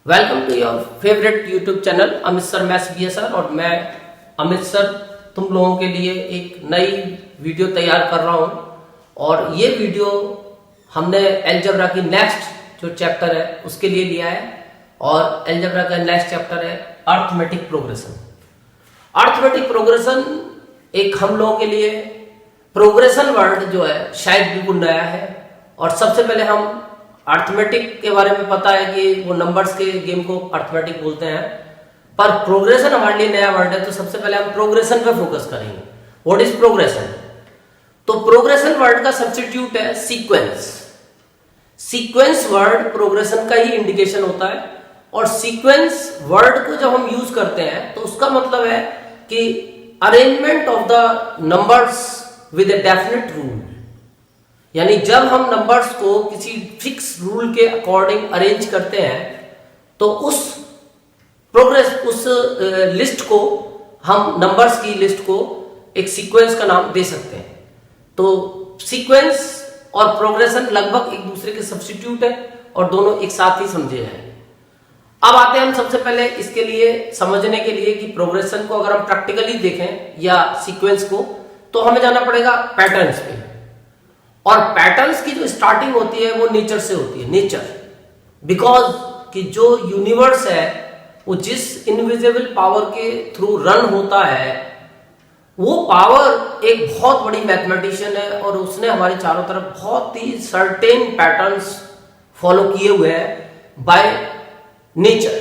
Welcome to your favourite YouTube channel Amit sir maths BSR. और मैं Amit sir तुम लोगों के लिए एक नई वीडियो तैयार कर रहा हूं। और ये वीडियो हमने अलजेब्रा की नेक्स्ट जो चैप्टर है उसके लिए लिया है। और अलजेब्रा का नेक्स्ट चैप्टर है अर्थमेटिक प्रोग्रेशन। अर्थमेटिक प्रोग्रेशन एक हम लोगों के लिए प्रोग्रेशन वर्ड जो है शायद बिल्कुल नया है। और सबसे पहले हम अर्थमेटिक के बारे में पता है कि वो नंबर्स के गेम को अर्थमेटिक बोलते हैं, पर प्रोग्रेशन हमारे लिए नया वर्ड है। तो सबसे पहले हम प्रोग्रेशन पे फोकस करेंगे। What is progression? तो प्रोग्रेशन वर्ड का सब्स्टिट्यूट है सीक्वेंस। सीक्वेंस वर्ड प्रोग्रेशन का ही इंडिकेशन होता है। और सीक्वेंस वर्ड को जब हम यूज करते हैं तो उसका मतलब है कि arrangement of the numbers with a definite rule. यानी जब हम नंबर्स को किसी फिक्स रूल के अकॉर्डिंग अरेंज करते हैं तो उस लिस्ट को हम नंबर्स की लिस्ट को एक सीक्वेंस का नाम दे सकते हैं। तो सीक्वेंस और प्रोग्रेशन लगभग एक दूसरे के सब्स्टिट्यूट है और दोनों एक साथ ही समझे जाएंगे। अब आते हैं हम सबसे पहले इसके लिए समझने के लिए कि प्रोग्रेशन को अगर हम प्रैक्टिकली देखें या सीक्वेंस को, तो हमें जाना पड़ेगा पैटर्न्स पे। और पैटर्न्स की जो स्टार्टिंग होती है वो नेचर से होती है। नेचर बिकॉज कि जो यूनिवर्स है वो जिस इनविजिबल पावर के थ्रू रन होता है वो पावर एक बहुत बड़ी मैथमेटिशियन है और उसने हमारे चारों तरफ बहुत ही सर्टेन पैटर्न्स फॉलो किए हुए हैं बाय नेचर।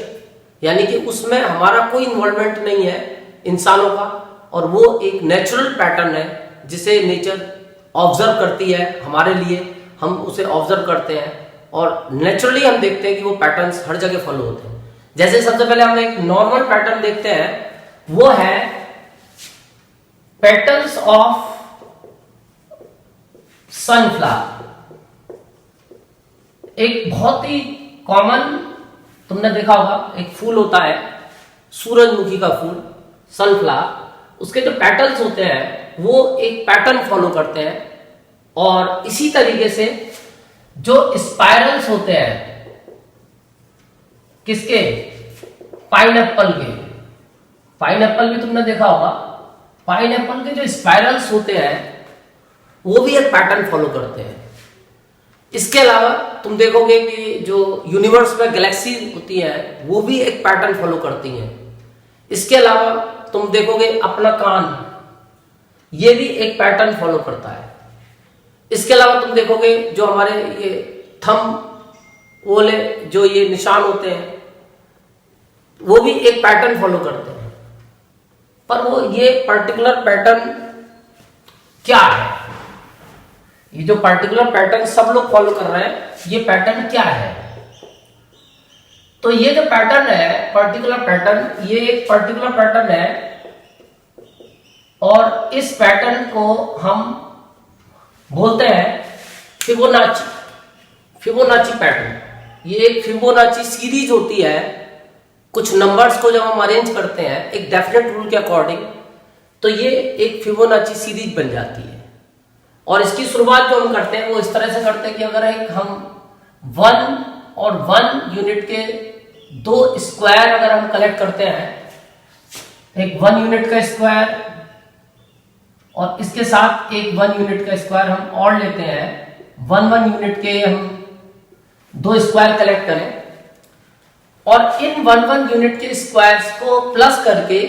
यानी कि उसमें हमारा कोई इन्वॉल्वमेंट नहीं है इंसानों का, और वो एक नेचुरल पैटर्न है जिसे नेचर ऑब्जर्व करती है हमारे लिए। हम उसे ऑब्जर्व करते हैं और नेचुरली हम देखते हैं कि वो पैटर्न्स हर जगह फॉलो होते हैं। जैसे सबसे पहले हम एक नॉर्मल पैटर्न देखते हैं, वो है पेटल्स ऑफ सनफ्लावर। एक बहुत ही कॉमन तुमने देखा होगा, एक फूल होता है सूरजमुखी का फूल, सनफ्लावर। उसके जो पेटल्स होते हैं वो एक पैटर्न फॉलो करते हैं। और इसी तरीके से जो स्पाइरल्स होते हैं किसके, पाइनएप्पल के, पाइनएप्पल भी तुमने देखा होगा, पाइनएप्पल के जो स्पाइरल्स होते हैं वो भी एक पैटर्न फॉलो करते हैं। इसके अलावा तुम देखोगे कि जो यूनिवर्स में गैलेक्सी होती है वो भी एक पैटर्न फॉलो करती हैं। इसके अलावा तुम देखोगे अपना कान, ये भी एक पैटर्न फॉलो करता है। इसके अलावा तुम देखोगे जो हमारे ये थंब वाले जो ये निशान होते हैं वो भी एक पैटर्न फॉलो करते हैं। पर वो ये पर्टिकुलर पैटर्न क्या है, ये जो पर्टिकुलर पैटर्न सब लोग फॉलो कर रहे हैं, ये पैटर्न क्या है? तो ये जो पैटर्न है, पर्टिकुलर पैटर्न, ये एक पर्टिकुलर पैटर्न है। और इस पैटर्न को हम बोलते हैं फिबोनाची। फिबोनाची पैटर्न, ये एक फिबोनाची सीरीज होती है। कुछ नंबर्स को जब हम अरेंज करते हैं एक डेफिनेट रूल के अकॉर्डिंग, तो ये एक फिबोनाची सीरीज बन जाती है। और इसकी शुरुआत जो हम करते हैं वो इस तरह से करते हैं कि अगर एक हम 1 और 1 यूनिट के दो स्क्वायर अगर हम कलेक्ट करते हैं, एक 1 यूनिट का स्क्वायर और इसके साथ एक 1 यूनिट का स्क्वायर हम और लेते हैं, 1 यूनिट के हम दो स्क्वायर कलेक्ट करें और इन 1 यूनिट के स्क्वायर्स को प्लस करके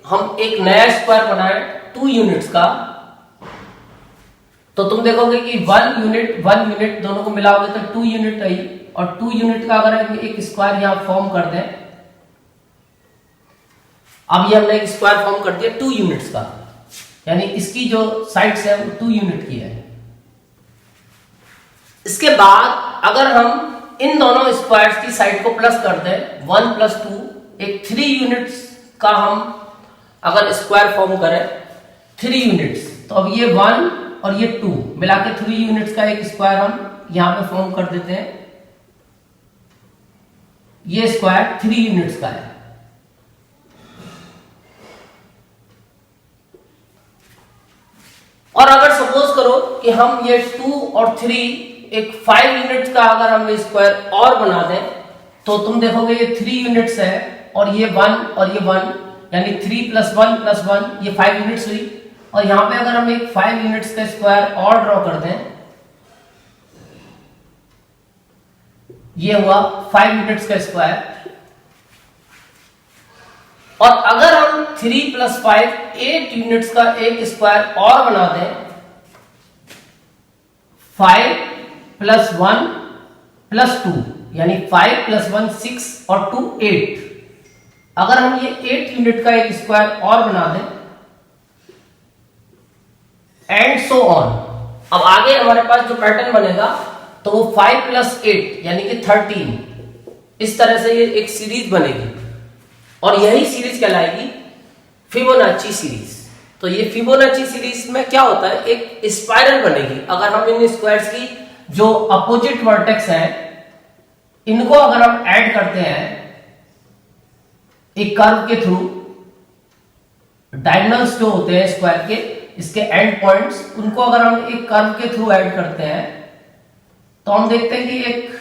हम एक नया स्क्वायर बनाए 2 यूनिट्स का। तो तुम देखोगे कि 1 यूनिट दोनों को मिलाओगे तो 2 यूनिट आई। और 2 यूनिट का अगर हम एक स्क्वायर यहां फॉर्म कर दें, अब ये हमने एक स्क्वायर फॉर्म कर दिया 2 यूनिट्स का, यानी इसकी जो साइड्स है वो 2 यूनिट की है। इसके बाद अगर हम इन दोनों स्क्वायर्स की साइड को प्लस कर दें 1 + 2, एक 3 यूनिट्स का हम अगर स्क्वायर फॉर्म करें 3 यूनिट्स, तो अब ये 1 और ये 2 मिला के 3 यूनिट्स का एक स्क्वायर हम यहां पे फॉर्म कर देते हैं। ये स्क्वायर 3 यूनिट्स का है। और अगर सपोज करो कि हम ये 2 और 3 एक 5 यूनिट्स का अगर हम स्क्वायर और बना दें तो तुम देखोगे ये 3 यूनिट्स है और ये 1 और ये 1, यानी 3 + 1 + 1 ये 5 यूनिट्स हुई। और यहां पे अगर हम एक 5 यूनिट्स का स्क्वायर और ड्रॉ कर दें, ये हुआ 5 यूनिट्स का स्क्वायर। और अगर हम 3 + 5 8 यूनिट्स का एक स्क्वायर और बना दें, 5 + 1 + 2 यानी 5 + 1 6 और 2 8, अगर हम ये 8 यूनिट का एक स्क्वायर और बना दें, एंड सो ऑन। अब आगे हमारे पास जो पैटर्न बनेगा तो वो 5 + 8 यानी कि 13, इस तरह से ये एक सीरीज बनेगी और यही सीरीज कहलाएगी फिबोनाची सीरीज। तो ये फिबोनाची सीरीज में क्या होता है, एक स्पाइरल बनेगी। अगर हम इन स्क्वायर्स की जो अपोजिट वर्टेक्स है इनको अगर हम ऐड करते हैं एक कर्व के थ्रू, डायगोनल्स जो होते हैं स्क्वायर के, इसके एंड पॉइंट्स, उनको अगर हम एक कर्व के थ्रू ऐड करते हैं तो हम देखते हैं कि एक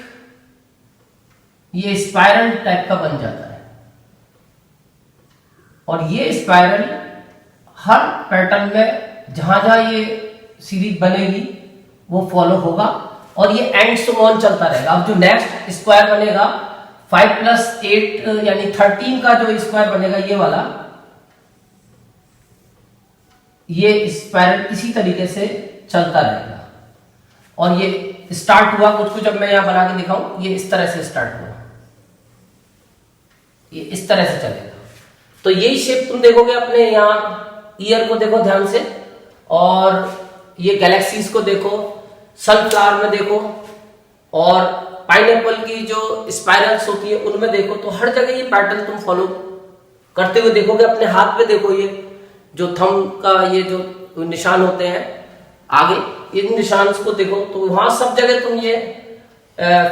ये स्पाइरल टाइप का बन जाता है। और ये स्पाइरल हर पैटर्न में जहां जहां ये सीरीज बनेगी वो फॉलो होगा और ये एंड सो ऑन चलता रहेगा। अब जो नेक्स्ट स्क्वायर बनेगा 5 + 8 यानी 13 का जो स्क्वायर बनेगा, ये वाला, ये स्पाइरल इसी तरीके से चलता रहेगा। और ये स्टार्ट हुआ कुछ अब मैं यहां बना के दिखाऊं, ये इस तरह से स्टार्ट हुआ, ये इस तरह से चलेगा। तो यही शेप तुम देखोगे अपने यहां, ईयर को देखो ध्यान से, और ये गैलेक्सीज को देखो, सनफ्लावर में देखो, और पाइनएप्पल की जो स्पाइरल्स होती है उनमें देखो। तो हर जगह ये पैटर्न तुम फॉलो करते हुए देखोगे। अपने हाथ पे देखो, ये जो थंब का ये जो निशान होते हैं आगे, इन निशान को देखो, तो वहां सब जगह तुम ये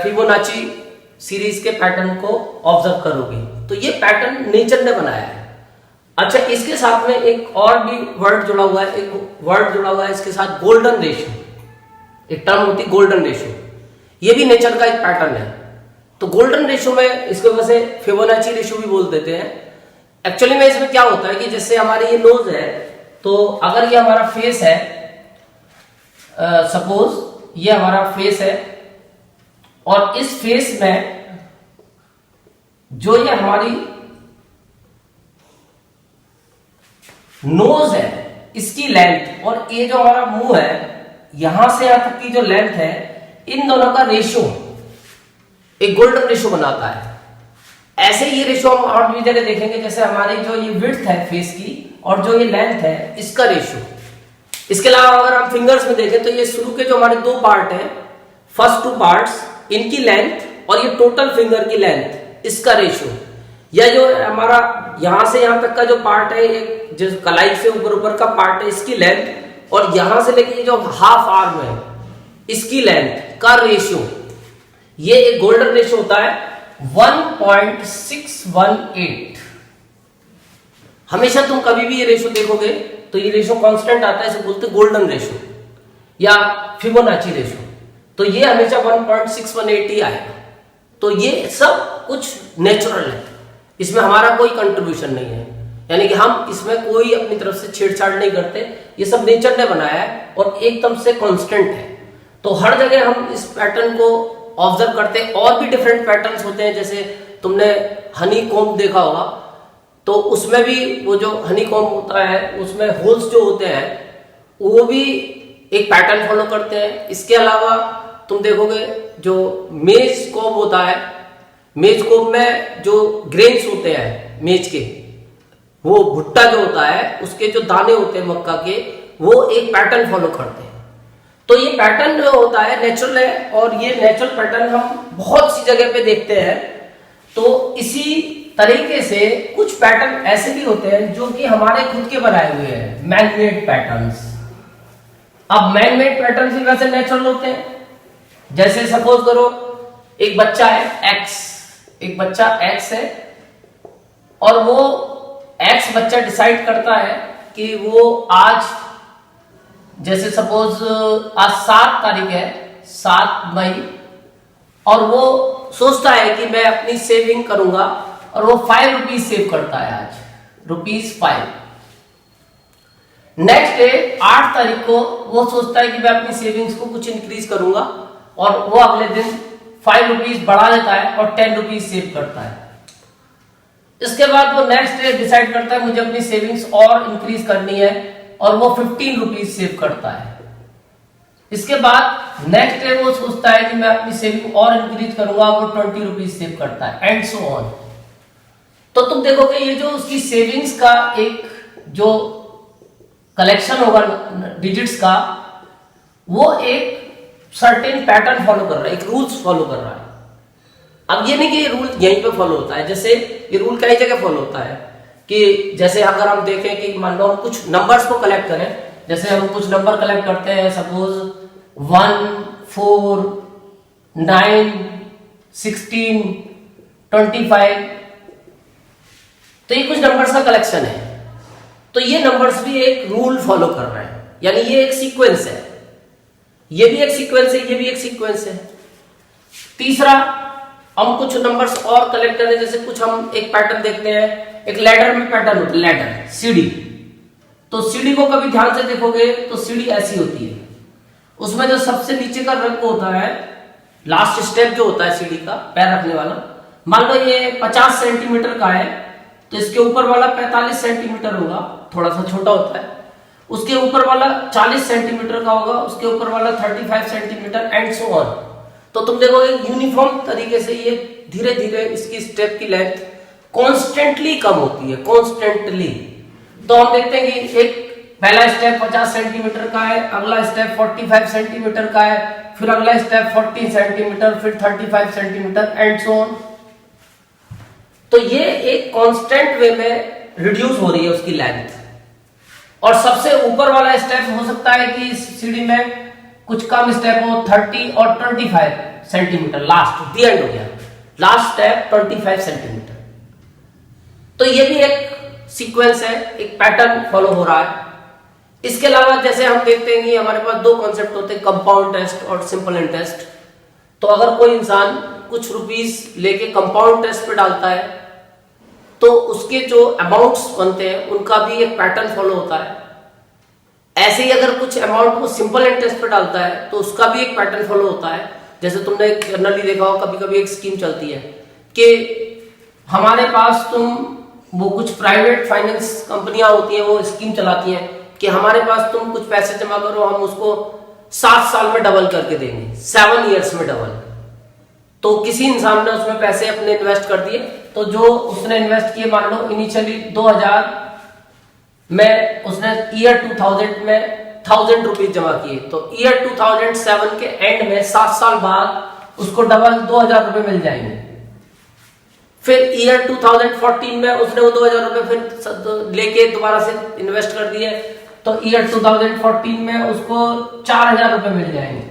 फिबोनाची सीरीज के पैटर्न को ऑब्जर्व करोगे। तो ये पैटर्न नेचर ने बनाया है। अच्छा, इसके साथ में एक और भी वर्ड जुड़ा हुआ है, एक वर्ड जुड़ा हुआ है इसके साथ, गोल्डन रेशियो। एक टर्म होती है गोल्डन रेशियो, ये भी नेचर का एक पैटर्न है। तो गोल्डन रेशियो में इसको वैसे फिबोनाची रेशियो भी बोल देते हैं। एक्चुअली में इसमें क्या होता है कि जैसे हमारी ये नोज है, तो अगर ये हमारा फेस है, सपोज ये हमारा फेस है, और इस फेस में जो ये हमारी नोज है इसकी लेंथ और ये जो हमारा मुंह है यहां से यहां तक की जो लेंथ है, इन दोनों का रेशियो एक गोल्डन रेशियो बनाता है। ऐसे ये रेशियो हम और भी जगह देखेंगे, जैसे हमारी जो ये विड्थ है फेस की और जो ये लेंथ है इसका रेशियो। इसके अलावा अगर हम फिंगर्स में देखें तो ये शुरू के जो हमारे 2 पार्ट हैं, फर्स्ट 2 पार्ट्स, इनकी लेंथ और ये टोटल फिंगर की लेंथ, इसका रेशियो, या जो हमारा यहां से यहां तक का जो पार्ट है, एक जो कलाई से ऊपर का पार्ट है, इसकी लेंथ, और यहां से लेके ये जो हाफ आर्म है इसकी लेंथ का रेशियो, ये एक गोल्डन रेशियो होता है 1.618। हमेशा तुम कभी भी ये रेशियो देखोगे तो ये रेशियो कांस्टेंट आता है, इसे बोलते हैं गोल्डन रेशियो या फिबोनाची रेशियो। तो ये हमेशा 1.618 ही आएगा। तो ये सब कुछ नेचुरल है, इसमें हमारा कोई कंट्रीब्यूशन नहीं है, यानी कि हम इसमें कोई अपनी तरफ से छेड़छाड़ नहीं करते। ये सब नेचर ने बनाया है और एकदम से कांस्टेंट है। तो हर जगह हम इस पैटर्न को ऑब्जर्व करते हैं। और भी डिफरेंट पैटर्न्स होते हैं, जैसे तुमने हनी कॉम्ब देखा होगा, तो उसमें भी वो जो हनी कॉम्ब होता है उसमें होल्स जो होते हैं वो भी एक पैटर्न फॉलो करते हैं। इसके अलावा तुम देखोगे जो मेज कॉम्ब होता है, मेज कॉम्ब में जो ग्रेन्स होते हैं मेज के, वो भुट्टा जो होता है उसके जो दाने होते हैं मक्का के, वो एक पैटर्न फॉलो करते हैं। तो ये पैटर्न जो होता है नेचुरल है, और ये नेचुरल पैटर्न हम बहुत सी जगह पे देखते हैं। तो इसी तरीके से कुछ पैटर्न ऐसे भी होते हैं जो कि हमारे खुद के बनाए हुए हैं, मैनमेड पैटर्न्स। अब मैनमेड पैटर्न्स भी वैसे नेचुरल होते हैं। जैसे सपोज करो एक बच्चा है एक्स, एक बच्चा एक्स है, और वो एक्स बच्चा डिसाइड करता है कि वो आज, जैसे सपोज आज 7 तारीख है, 7 मई, और वो सोचता है कि मैं अपनी सेविंग करूंगा, और वो 5 रुपीज सेव करता है आज, ₹5। नेक्स्ट डे 8 तारीख को वो सोचता है कि मैं अपनी सेविंग्स को कुछ इंक्रीज करूंगा, और वो अगले दिन 5 रुपीज बढ़ा देता है और 10 रुपीज सेव करता है। इसके बाद वो नेक्स्ट डे डिसाइड करता है मुझे अपनी सेविंग्स और इंक्रीज करनी है, और वो 15 रुपीज सेव करता है। इसके बाद नेक्स्ट डे वो सोचता है कि मैं अपनी सेविंग और इंक्रीज करूंगा, वो 20 रुपीज सेव करता है, एंड सो ऑन। तो तुम देखोगे ये जो उसकी सेविंग्स का एक जो कलेक्शन होगा डिजिट्स का, वो एक सर्टेन पैटर्न फॉलो कर रहा है, एक रूल्स फॉलो कर रहा है। अब ये नहीं कि ये रूल यहीं पे फॉलो होता है, जैसे ये रूल कई जगह फॉलो होता है कि जैसे अगर हम देखें कि मान लो हम कुछ नंबर्स को कलेक्ट करें, जैसे हम कुछ नंबर कलेक्ट करते हैं, सपोज 1, 4, 9, 16, 25, तो ये कुछ नंबर्स का कलेक्शन है। तो ये नंबर्स भी एक रूल फॉलो कर रहे हैं, यानी ये एक सीक्वेंस है, ये भी एक सीक्वेंस है, ये भी एक सीक्वेंस है। तीसरा, हम कुछ नंबर्स और कलेक्ट करें, जैसे कुछ हम एक पैटर्न देखते हैं, एक लैडर में पैटर्न होता है, लैडर सीढ़ी। तो सीढ़ी को कभी ध्यान से देखोगे तो सीढ़ी ऐसी होती है, उसमें जो सबसे नीचे का रंग होता है, लास्ट स्टेप जो होता है सीढ़ी का पैर रखने वाला, मान लो ये 50 सेंटीमीटर का है, तो इसके ऊपर वाला 45 सेंटीमीटर होगा, थोड़ा सा छोटा होता है। उसके ऊपर वाला 40 सेंटीमीटर का होगा, उसके ऊपर वाला 35 सेंटीमीटर, एंड सो ऑन। तो तुम देखोगे यूनिफॉर्म तरीके से ये धीरे धीरे इसकी स्टेप की लेंथ कॉन्स्टेंटली कम होती है, कॉन्स्टेंटली। तो हम देखते हैं कि एक पहला स्टेप 50 सेंटीमीटर का है, अगला स्टेप 45 सेंटीमीटर का है, फिर अगला स्टेप 40 सेंटीमीटर, फिर 35 सेंटीमीटर, एंड सो ऑन। तो ये एक कांस्टेंट वे में रिड्यूस हो रही है उसकी लेंथ। और सबसे ऊपर वाला स्टेप हो सकता है कि इस सीढ़ी में कुछ कम स्टेप हो, 30 और 25 सेंटीमीटर, लास्ट दी एंड हो गया, लास्ट स्टेप 25 सेंटीमीटर। तो ये भी एक सीक्वेंस है, एक पैटर्न फॉलो हो रहा है। इसके अलावा जैसे हम देखते हैं कि हमारे पास दो कॉन्सेप्ट होते हैं, कंपाउंड टेस्ट और सिंपल इंटरेस्ट। तो अगर कोई इंसान कुछ रुपीस लेके कंपाउंड टेस्ट पे डालता है, तो उसके जो अमाउंट्स बनते हैं उनका भी एक पैटर्न फॉलो होता है। ऐसे ही अगर कुछ अमाउंट वो सिंपल इंटरेस्ट पे डालता है तो उसका भी एक पैटर्न फॉलो होता है। जैसे तुमने जनरली देखा हो, कभी कभी एक स्कीम चलती है कि हमारे पास तुम वो कुछ प्राइवेट फाइनेंस कंपनियां होती हैं, वो स्कीम चलाती हैं कि हमारे पास तुम कुछ पैसे जमा करो, हम उसको 7 साल में डबल करके देंगे, 7 ईयर्स में डबल। तो किसी इंसान ने उसमें पैसे अपने इन्वेस्ट कर दिए, तो जो उसने इन्वेस्ट किए, मान लो इनिशियली 2000 में, उसने ईयर 2000 में 1000 रुपीज जमा किए, तो ईयर 2007 के एंड में 7 साल बाद उसको डबल 2000 रुपए मिल जाएंगे। फिर ईयर 2014 में उसने वो 2000 रुपए फिर लेके दोबारा से इन्वेस्ट कर दिए, तो ईयर 2014 में उसको 4000 रुपए मिल जाएंगे।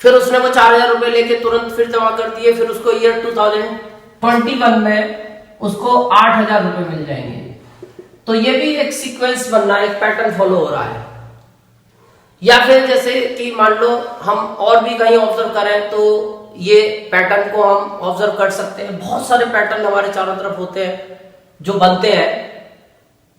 फिर उसने वो 4000 रुपए लेके तुरंत फिर जमा कर दिए, फिर उसको ईयर 2021 में उसको 8000 रुपए मिल जाएंगे। तो ये भी एक सीक्वेंस बनना, एक पैटर्न फॉलो हो रहा है। या फिर जैसे कि मान लो हम और भी कहीं ऑब्जर्व करें, तो ये पैटर्न को हम ऑब्जर्व कर सकते हैं। बहुत सारे पैटर्न हमारे चारों तरफ होते हैं जो बनते हैं।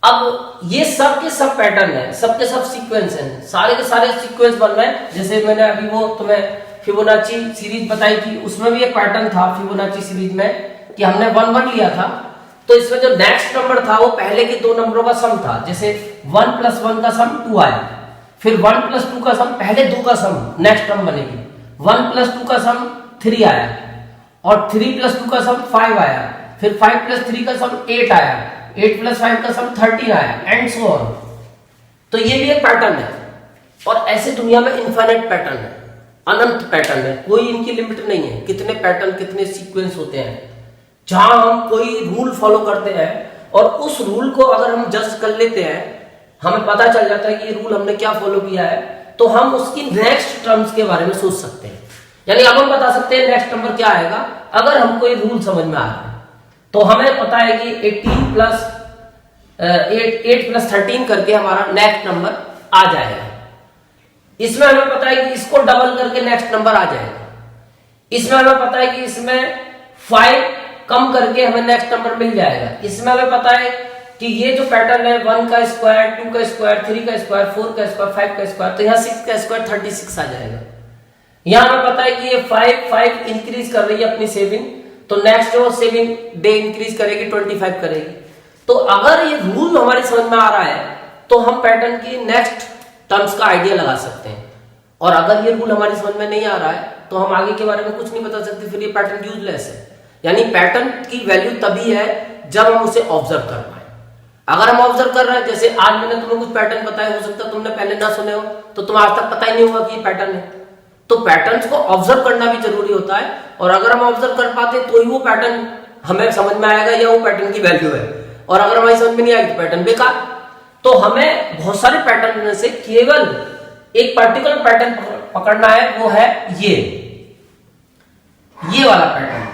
अब ये सब के सब पैटर्न है, सब के सब सीक्वेंस हैं, सारे के सारे सीक्वेंस बन रहे हैं। जैसे मैंने अभी वो तुम्हें फिबोनाची सीरीज बताई थी, उसमें भी एक पैटर्न था फिबोनाची सीरीज में कि हमने 1 1 लिया था, तो इसमें जो नेक्स्ट नंबर था वो पहले के दो नंबरों का सम था। जैसे 1 + 1 का सम 2 आया, फिर 1 + 2 का सम, पहले 2 का सम नेक्स्ट टर्म बनेगी, 1 + 2 का सम 3 आया, और 3 + 2 का सम 5 आया, फिर 5 + 3 का सम 8 आया, 8 + 5 का सम 13 आया, एंड सो ऑन। तो ये भी एक पैटर्न है। और ऐसे दुनिया में इनफाइनाइट पैटर्न है, अनंत पैटर्न है, कोई इनकी लिमिट नहीं है। कितने पैटर्न, कितने सीक्वेंस होते हैं, जहां हम कोई रूल फॉलो करते हैं और उस रूल को अगर हम जज कर लेते हैं, हमें पता चल जाता है कि ये रूल हमने क्या फॉलो किया है, तो हम उसकी नेक्स्ट टर्म्स के बारे में सोच सकते हैं। यानी अब हम बता सकते हैं नेक्स्ट नंबर क्या आएगा अगर हमको ये रूल समझ में आ रहा है। तो हमें पता है कि 18 + 8 + 13 करके हमारा नेक्स्ट नंबर आ जाएगा। इसमें हमें पता है कि इसको डबल करके नेक्स्ट नंबर आ जाएगा। इसमें हमें पता है कि इसमें 5 कम करके हमें नेक्स्ट नंबर मिल जाएगा। इसमें हमें पता है कि ये जो पैटर्न है 1 का स्क्वायर, 2 का स्क्वायर, 3 का स्क्वायर, 4 का स्क्वायर, 5 का स्क्वायर, तो यहाँ 6 का स्क्वायर 36 आ जाएगा। यहाँ हमें पता है कि ये 5 इंक्रीज कर रही है अपनी सेविंग, तो नेक्स्ट जो सेविंग डे इंक्रीज करेगी 25 करेगी। तो अगर ये रूल हमारे समझ में आ रहा है तो हम पैटर्न की नेक्स्ट टर्म्स का आइडिया लगा सकते हैं, और अगर ये रूल हमारी समझ में नहीं आ रहा है तो हम आगे के बारे में कुछ नहीं बता सकते, फिर ये पैटर्न यूजलेस है। यानी पैटर्न की वैल्यू तभी है जब हम उसे ऑब्जर्व कर पाए। अगर हम ऑब्जर्व कर रहे हैं, जैसे आज मैंने तुम्हें कुछ पैटर्न बताया, हो सकता है तुमने पहले ना सुने हो, तो तुम्हें आज तक पता ही नहीं होगा कि ये पैटर्न है। तो पैटर्न्स को ऑब्जर्व करना भी जरूरी होता है, और अगर हम ऑब्जर्व कर पाते तो ही वो पैटर्न हमें समझ में आएगा या वो पैटर्न की वैल्यू है, और अगर हमारी समझ में नहीं आएगी तो पैटर्न बेकार। तो हमें बहुत सारे पैटर्न में से केवल एक पर्टिकुलर पैटर्न पकड़ना है, वो है ये वाला पैटर्न।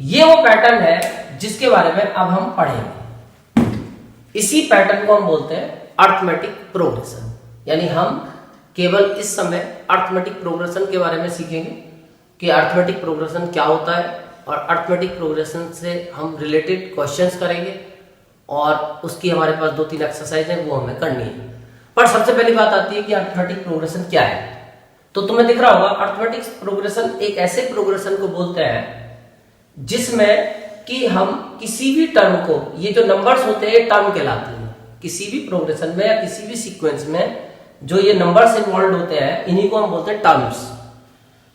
ये वो पैटर्न है जिसके बारे में अब हम पढ़ेंगे। इसी पैटर्न को हम बोलते हैं अर्थमेटिक प्रोग्रेशन। यानी हम केवल इस समय अर्थमेटिक प्रोग्रेशन के बारे में सीखेंगे कि अर्थमेटिक प्रोग्रेशन क्या होता है, और अर्थमेटिक प्रोग्रेशन से हम रिलेटेड क्वेश्चंस करेंगे, और उसकी हमारे पास 2-3 एक्सरसाइज है वो हमें करनी है। पर सबसे पहली बात आती है कि अर्थमेटिक प्रोग्रेशन क्या है। तो तुम्हें दिख रहा होगा अर्थमेटिक प्रोग्रेशन एक ऐसे प्रोग्रेशन को बोलते हैं जिसमें कि हम किसी भी टर्म को, ये जो नंबर्स होते हैं टर्म कहलाते हैं, किसी भी प्रोग्रेशन में या किसी भी सीक्वेंस में जो ये नंबर्स इन्वॉल्व होते हैं इन्हीं को हम बोलते हैं टर्म्स।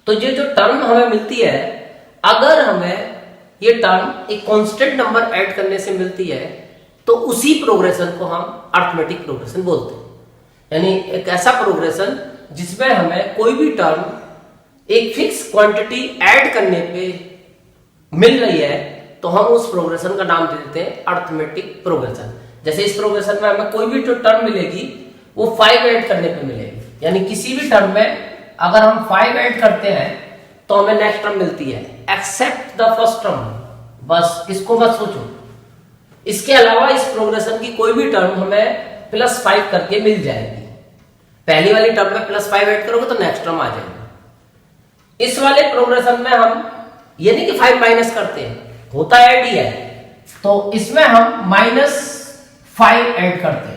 तो ये जो टर्म हमें मिलती है, अगर हमें ये टर्म एक कांस्टेंट नंबर ऐड करने से मिलती है तो उसी प्रोग्रेशन को हम अर्थमेटिक प्रोग्रेशन बोलते हैं। यानी एक ऐसा प्रोग्रेशन जिसमें हमें कोई भी टर्म एक फिक्स क्वांटिटी ऐड करने पे मिल रही है, तो हम उस प्रोग्रेशन का नाम दे देते हैं अर्थमेटिक प्रोग्रेशन। जैसे इस प्रोग्रेशन में हमें कोई भी जो टर्म मिलेगी वो 5 ऐड करने पे मिलेगी। यानी किसी भी टर्म में अगर हम 5 ऐड करते हैं तो हमें नेक्स्ट टर्म मिलती है, एक्सेप्ट द फर्स्ट टर्म। बस इसको मत सोचो, इसके अलावा इस प्रोग्रेशन की कोई भी टर्म हमें +5 करके मिल जाएगी। पहली वाली टर्म में +5 ऐड करोगे तो नेक्स्ट टर्म आ जाएगा। इस वाले प्रोग्रेशन में हम ये नहीं कि 5 माइनस करते हैं, होता ऐड ही है, तो इसमें हम -5 ऐड करते हैं।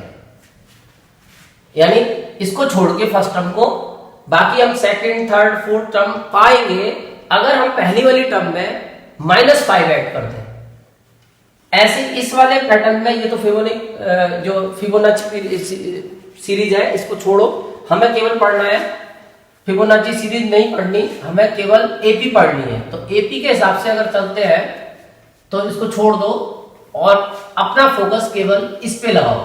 यानी इसको छोड़ के फर्स्ट टर्म को, बाकी हम सेकंड, थर्ड, फोर्थ टर्म पाएंगे अगर हम पहली वाली टर्म में -5 ऐड करते हैं। ऐसे इस वाले पैटर्न में ये तो फिबोनाची सीरीज है, इसको छोड़ो, हमें केवल पढ़ना है, फिबोनाची सीरीज नहीं पढ़नी, हमें केवल एपी पढ़नी है। तो एपी के हिसाब से अगर चलते हैं तो इसको छोड़ दो और अपना फोकस केवल इस पे लगाओ।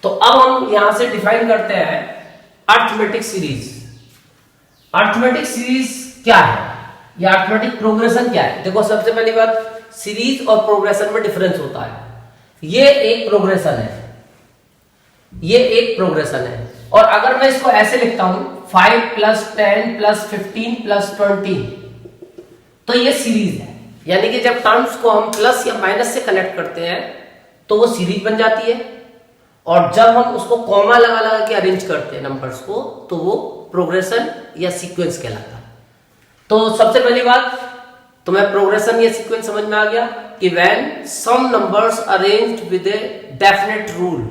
तो अब हम यहां से डिफाइन करते हैं अर्थमेटिक सीरीज। अर्थमेटिक सीरीज क्या है या अर्थमेटिक प्रोग्रेशन क्या है? देखो, सबसे पहली बात, सीरीज और प्रोग्रेशन में डिफरेंस होता है। ये एक प्रोग्रेशन है, ये एक प्रोग्रेशन है, और अगर मैं इसको ऐसे लिखता हूं 5 + 10 + 15 + 20, तो ये सीरीज है। यानी कि जब टर्म्स को हम प्लस या माइनस से कनेक्ट करते हैं तो वो सीरीज बन जाती है, और जब हम उसको कॉमा लगा लगा के अरेंज करते हैं नंबर्स को, तो वो प्रोग्रेशन या सीक्वेंस कहलाता है। तो सबसे पहली बात, तुम्हें प्रोग्रेशन या सीक्वेंस समझ में आ गया कि when some numbers arranged with a definite rule,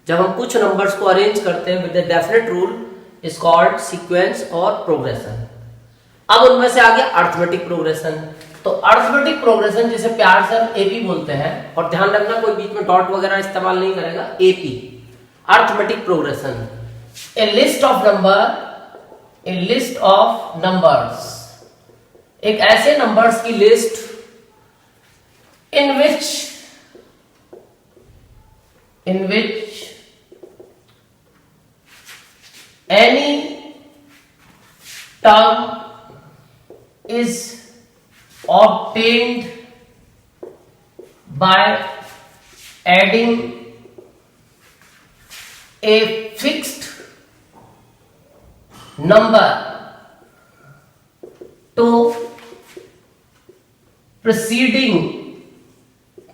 जब हम कुछ नंबर्स को अरेंज करते हैं with a definite rule is called sequence और प्रोग्रेशन। अब उनमें से आ गया अर्थमेटिक प्रोग्रेशन। तो अर्थमेटिक प्रोग्रेशन जिसे प्यार से हम एपी बोलते हैं, और ध्यान रखना कोई बीच में डॉट वगैरह इस्तेमाल नहीं करेगा, AP arithmetic progression, A list of numbers, एक ऐसे नंबर्स की list in which any term is obtained by adding a fixed number to preceding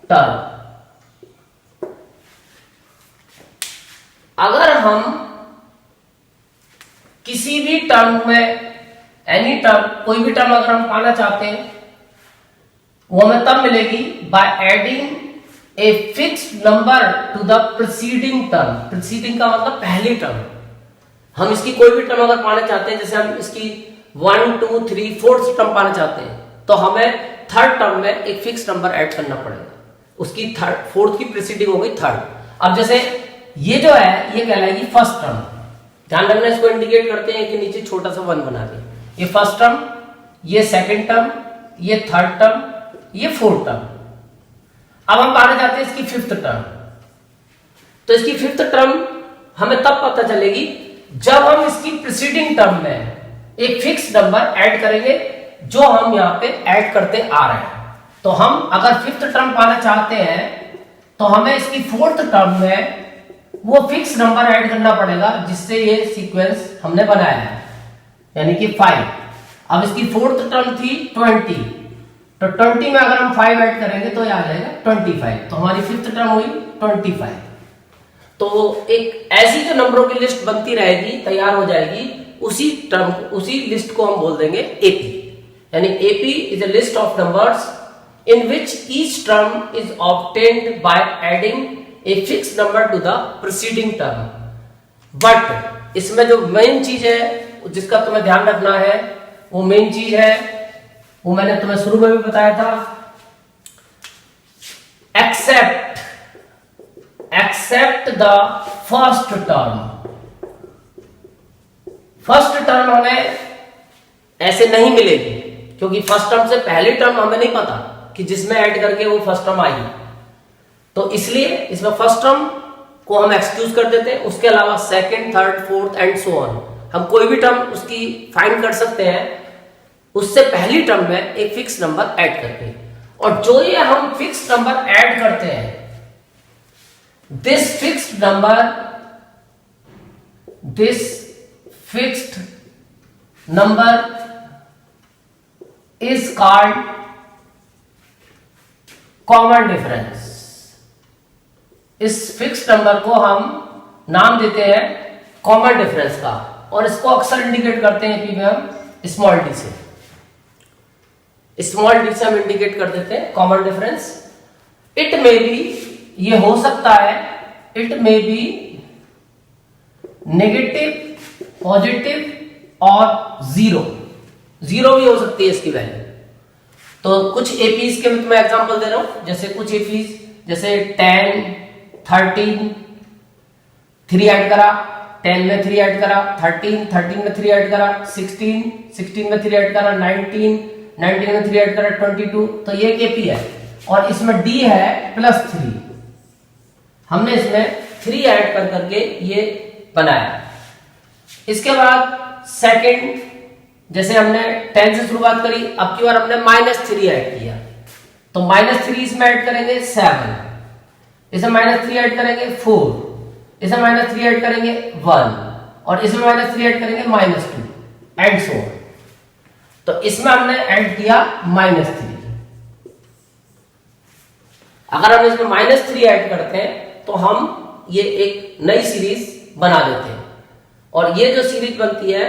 term। अगर हम किसी भी टर्म में एनी टर्म, कोई भी टर्म अगर हम पाना चाहते हैं वो हमें तब मिलेगी by adding a fixed number two the preceding term. Preceding का मतलब पहली टर्म। हम इसकी कोई भी टर्म अगर पाना चाहते हैं, जैसे हम इसकी 1 2 3 4th टर्म पाना चाहते हैं, तो हमें थर्ड टर्म में एक फिक्स नंबर ऐड करना पड़ेगा। उसकी थर्ड, फोर्थ की प्रीसीडिंग हो गई थर्ड। अब जैसे ये जो है ये कहलाएगी फर्स्ट टर्म। ध्यान रखना, इसको इंडिकेट करते हैं कि नीचे छोटा सा 1 बना दें। ये फर्स्ट टर्म, ये सेकंड टर्म, ये थर्ड टर्म, ये फोर्थ टर्म। अब हम पाना चाहते हैं इसकी फिफ्थ टर्म। तो इसकी फिफ्थ टर्म हमें तब पता चलेगी जब हम इसकी प्रीसीडिंग टर्म में एक फिक्स नंबर ऐड करेंगे जो हम यहां पे ऐड करते आ रहे हैं। तो हम अगर फिफ्थ टर्म पाना चाहते हैं तो हमें इसकी फोर्थ टर्म में वो फिक्स नंबर ऐड करना पड़ेगा जिससे ये सीक्वेंस हमने बनाया है, यानी कि 5। अब इसकी फोर्थ टर्म थी 20, तो 20 में अगर हम 5 ऐड करेंगे तो ये आ जाएगा 25। तो हमारी फिफ्थ टर्म हुई 25। तो एक ऐसी जो नंबरों की लिस्ट बनती रहेगी, तैयार हो जाएगी, उसी टर्म, उसी लिस्ट को हम बोल देंगे एपी। यानी AP is a list of numbers in which each term is obtained by adding a fixed number to the preceding term. But इसमें जो मेन चीज है जिसका तुम्हें ध्यान रखना है, वो मेन चीज है, वो मैंने तुम्हें शुरू में भी बताया था, except the first term. First term हमें ऐसे नहीं मिलेगी क्योंकि फर्स्ट टर्म से पहली टर्म हमें नहीं पता कि जिसमें ऐड करके वो फर्स्ट टर्म आई। तो इसलिए इसमें फर्स्ट टर्म को हम एक्सक्यूज कर देते हैं। उसके अलावा second, third, fourth and so on हम कोई भी टर्म उसकी फाइंड कर सकते हैं उससे पहली टर्म में एक फिक्स नंबर ऐड करके। और जो ये हम फिक्स नंबर ऐड करते हैं, this fixed number is called common difference. इस फिक्स नंबर को हम नाम देते हैं कॉमन डिफरेंस का, और इसको अक्सर इंडिकेट करते हैं कि हम स्मॉल डी से। स्मॉल डी से हम इंडिकेट कर देते हैं कॉमन डिफरेंस। इट में भी ये हो सकता है, इट में बी नेगेटिव, पॉजिटिव और जीरो भी हो सकती है इसकी वैल्यू। तो कुछ एपीज के मैं एग्जांपल दे रहा हूं, जैसे कुछ एपीज जैसे 10, 13, 3 ऐड करा, 10 में 3 ऐड करा, 13 में 3 ऐड करा, 16 में 3 ऐड करा, 19 में 3 ऐड करा, 22। तो ये एक एपी है और इसमें डी है +3। हमने इसमें 3 ऐड कर करके ये बनाया। इसके बाद सेकंड, जैसे हमने 10 से शुरुआत करी, अब की बार हमने -3 ऐड किया, तो -3 इसमें ऐड करेंगे 7, इसे -3 ऐड करेंगे 4, इसे -3 ऐड करेंगे 1 और इसमें -3 ऐड करेंगे -2 एंड सो ऑन। तो इसमें हमने ऐड किया -3। अगर हम इसमें -3 ऐड करते हैं तो हम ये एक नई सीरीज बना देते हैं, और ये जो सीरीज बनती है,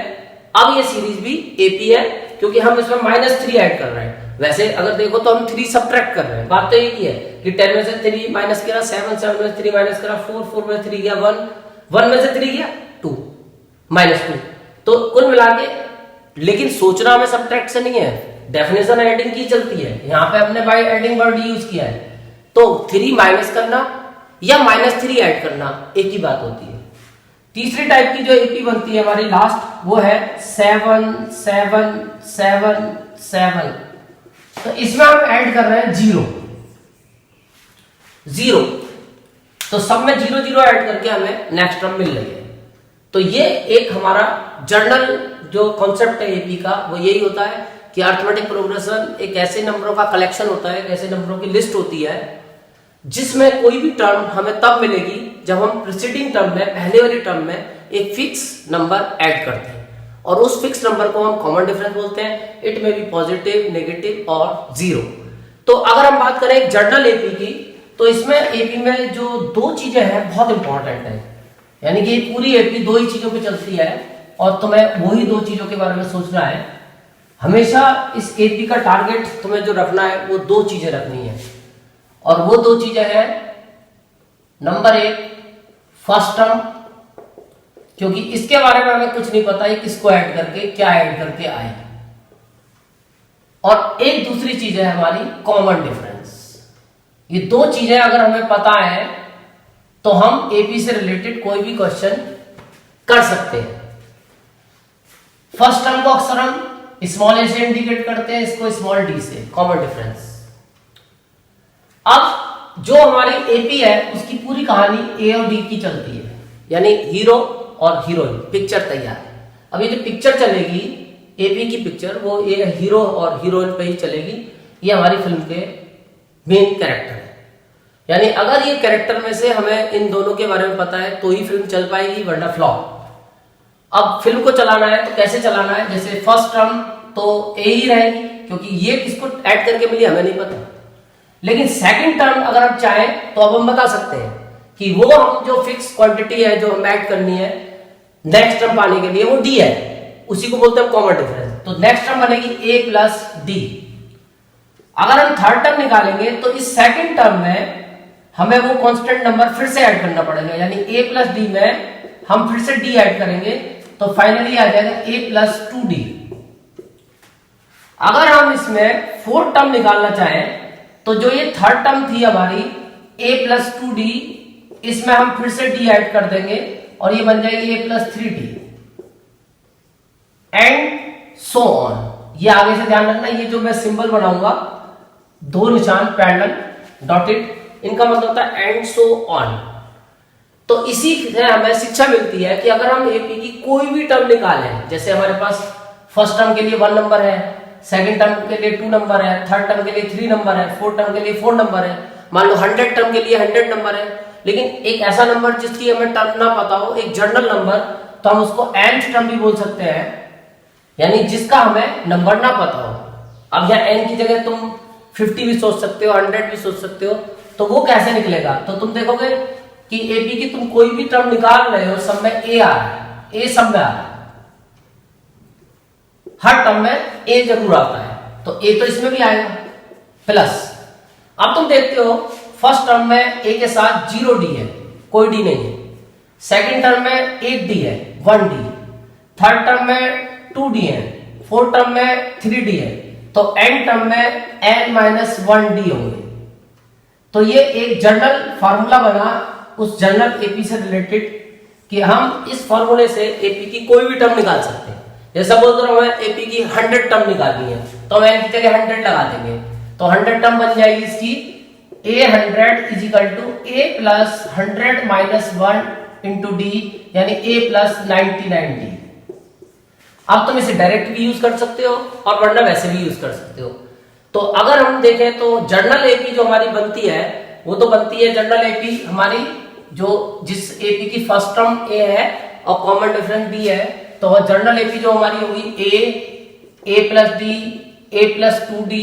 अब ये सीरीज भी एपी है क्योंकि हम इसमें -3 ऐड कर रहे हैं। वैसे अगर देखो तो हम 3 सब्ट्रैक्ट कर रहे हैं। बात तो यही है कि 10 में से 3 माइनस करा, 7 में से 3 माइनस करा, 4 में 3 गया, 1 में से 3 गया 2 -2। तो कुल मिला के, लेकिन सोचना हमें सब्ट्रैक्ट से नहीं है, डेफिनेशन एडिंग की चलती है। यहां पे हमने बाय एडिंग वर्ड यूज किया है, तो 3 माइनस करना या -3 ऐड करना एक ही बात होती है। तीसरी टाइप की जो एपी बनती है हमारी लास्ट, वो है 7 7 7 7। तो इसमें हम ऐड कर रहे हैं 0। तो सब में 0 0 ऐड करके हमें नेक्स्ट टर्म मिल रही है। तो ये एक हमारा जर्नल जो कॉन्सेप्ट है एपी का, वो यही होता है कि अरिथमेटिक प्रोग्रेशन एक ऐसे नंबरों का कलेक्शन होता है, ऐसे नंबरों की लिस्ट होती है जिसमें कोई भी टर्म हमें तब मिलेगी जब हम प्रीसीडिंग टर्म में, पहले वाली टर्म में एक फिक्स नंबर ऐड करते हैं, और उस फिक्स नंबर को हम कॉमन डिफरेंस बोलते हैं। इट में भी पॉजिटिव, नेगेटिव और 0। तो अगर हम बात करें एक जर्नल एपी की, तो इसमें एपी में जो 2 चीजें हैं बहुत इंपॉर्टेंट है, यानी कि पूरी एपी 2 ही चीजों पे चलती है। और तुम्हें वही दो चीजों के बारे में सोचना है। हमेशा इस एपी का टारगेट तुम्हें जो रखना है वो दो चीजें रखनी है, और वो दो चीजें हैं, नंबर एक फर्स्ट टर्म, क्योंकि इसके बारे में हमें कुछ नहीं पता है किसको ऐड करके क्या ऐड करके आए, और एक दूसरी चीज है हमारी कॉमन डिफरेंस। ये दो चीजें अगर हमें पता है तो हम एपी से रिलेटेड कोई भी क्वेश्चन कर सकते हैं। फर्स्ट टर्म को अक्सर हम स्मॉल ए से इंडिकेट करते हैं, इसको स्मॉल डी से, कॉमन डिफरेंस। अब जो हमारी एपी है उसकी पूरी कहानी ए और डी की चलती है, यानी हीरो और हीरोइन, पिक्चर तैयार है। अब ये जो पिक्चर चलेगी एपी की पिक्चर, वो ये हीरो और हीरोइन पे ही चलेगी। ये हमारी फिल्म के मेन कैरेक्टर है, यानी अगर ये कैरेक्टर में से हमें इन दोनों के बारे में पता है तो ही फिल्म चल पाएगी, वरना फ्लॉप। अब फिल्म को चलाना है तो कैसे चलाना है, जैसे फर्स्ट टर्म तो ए ही रहेगी, क्योंकि ये किसको ऐड करके मिली हमें नहीं पता। लेकिन सेकंड टर्म अगर हम चाहें तो अब हम बता सकते हैं कि वो हम जो फिक्स क्वांटिटी है जो हम ऐड करनी है नेक्स्ट टर्म पाने के लिए वो डी है, उसी को बोलते हैं कॉमन डिफरेंस। तो नेक्स्ट टर्म बनेगी ए प्लस डी। अगर हम थर्ड टर्म निकालेंगे तो इस सेकंड टर्म में हमें वो कांस्टेंट नंबर फिर से ऐड करना पड़ेगा, यानी ए प्लस डी में हम फिर से डी ऐड करेंगे तो फाइनली आ जाएगा ए प्लस 2d। अगर हम इसमें फोर्थ टर्म निकालना चाहें तो जो ये थर्ड टर्म थी हमारी a प्लस 2d, इसमें हम फिर से d ऐड कर देंगे और ये बन जाएगी a plus 3d and so on. ये आगे से ध्यान रखना, ये जो मैं सिंबल बनाऊंगा दो निशान पैरेलल डॉटेड, इनका मतलब होता है एंड सो ऑन। तो इसी से हमें शिक्षा मिलती है कि अगर हम एपी की कोई भी टर्म निकालें, जैसे हमारे पास फर्स्ट टर्म के लिए 1 नंबर है, सेकंड टर्म के लिए 2 नंबर है, थर्ड टर्म के लिए 3 नंबर है, फोर्थ टर्म के लिए 4 नंबर है, मान लो 100 टर्म के लिए 100 नंबर है, लेकिन एक ऐसा नंबर जिसकी हमें टर्म ना पता हो, एक जनरल नंबर, तो हम उसको nth टर्म भी बोल सकते हैं, यानी जिसका हमें नंबर ना पता हो। अब यहाँ n की जगह तुम 50 भी सोच सकते हो, 100 भी सोच सकते हो, तो वो कैसे निकलेगा, तो तुम देखोगे कि एपी की तुम कोई भी टर्म निकाल रहे हो, सब में ए आ रहा है, ए सब में आ रहा है, हर टर्म में ए जरूर आता है, तो ए तो इसमें भी आएगा प्लस। अब तुम देखते हो फर्स्ट टर्म में ए के साथ 0d है, कोई डी नहीं है, सेकंड टर्म में 8d है, 1d, थर्ड टर्म में 2d है, फोर्थ टर्म में 3d है, तो एंड टर्म में n-1d होंगे। तो ये एक जनरल फार्मूला बना उस जनरल एपी से रिलेटेड कि हम इस फार्मूले से एपी की कोई भी टर्म निकाल सकते हैं। जैसा बोल रहा हूं मैं एपी की 100 टर्म निकालनी है तो हम एन की जगह 100 लगा देंगे, तो 100 टर्म बन जाएगी इसकी a100 is equal to a plus 100 minus 1 into d, यानी a प्लस 99d। अब तुम इसे डायरेक्ट भी यूज कर सकते हो और वरना वैसे भी यूज कर सकते हो। तो अगर हम देखें तो जनरल एपी जो हमारी बनती है वो तो बनती है जनरल एपी हमारी जो जिस एपी की फर्स्ट टर्म ए है और कॉमन डिफरेंस डी है, तो वह जनरल एपी जो हमारी होगी A plus D, A plus 2d,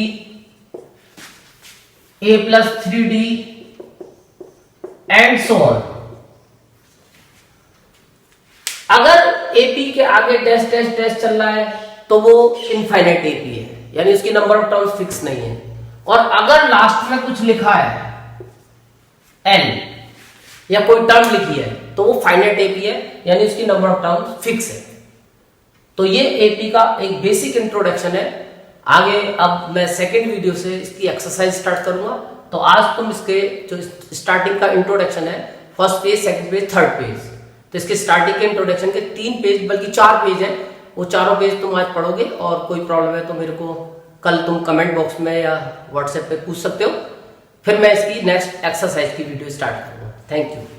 A plus 3d and so on. अगर एपी के आगे डैश डैश डैश चल रहा है तो वो इनफाइनाइट एपी है, यानी उसकी नंबर ऑफ टर्म्स फिक्स नहीं है। और अगर लास्ट में कुछ लिखा है एन या कोई टर्म लिखी है तो वो फाइनाइट एपी है, यानी उसकी नंबर ऑफ टर्म्स फिक्स है। तो ये एपी का एक बेसिक इंट्रोडक्शन है। आगे अब मैं सेकेंड वीडियो से इसकी एक्सरसाइज स्टार्ट करूंगा। तो आज तुम इसके जो स्टार्टिंग का इंट्रोडक्शन है, first page, second page, third page, तो इसके स्टार्टिंग के इंट्रोडक्शन के 3 पेज बल्कि 4 पेज है, वो चारों पेज तुम आज पढ़ोगे। और कोई प्रॉब्लम है तो मेरे को कल तुम कमेंट बॉक्स में या व्हाट्सएप पे पूछ सकते हो, फिर मैं इसकी नेक्स्ट एक्सरसाइज की वीडियो स्टार्ट करूंगा। Thank you.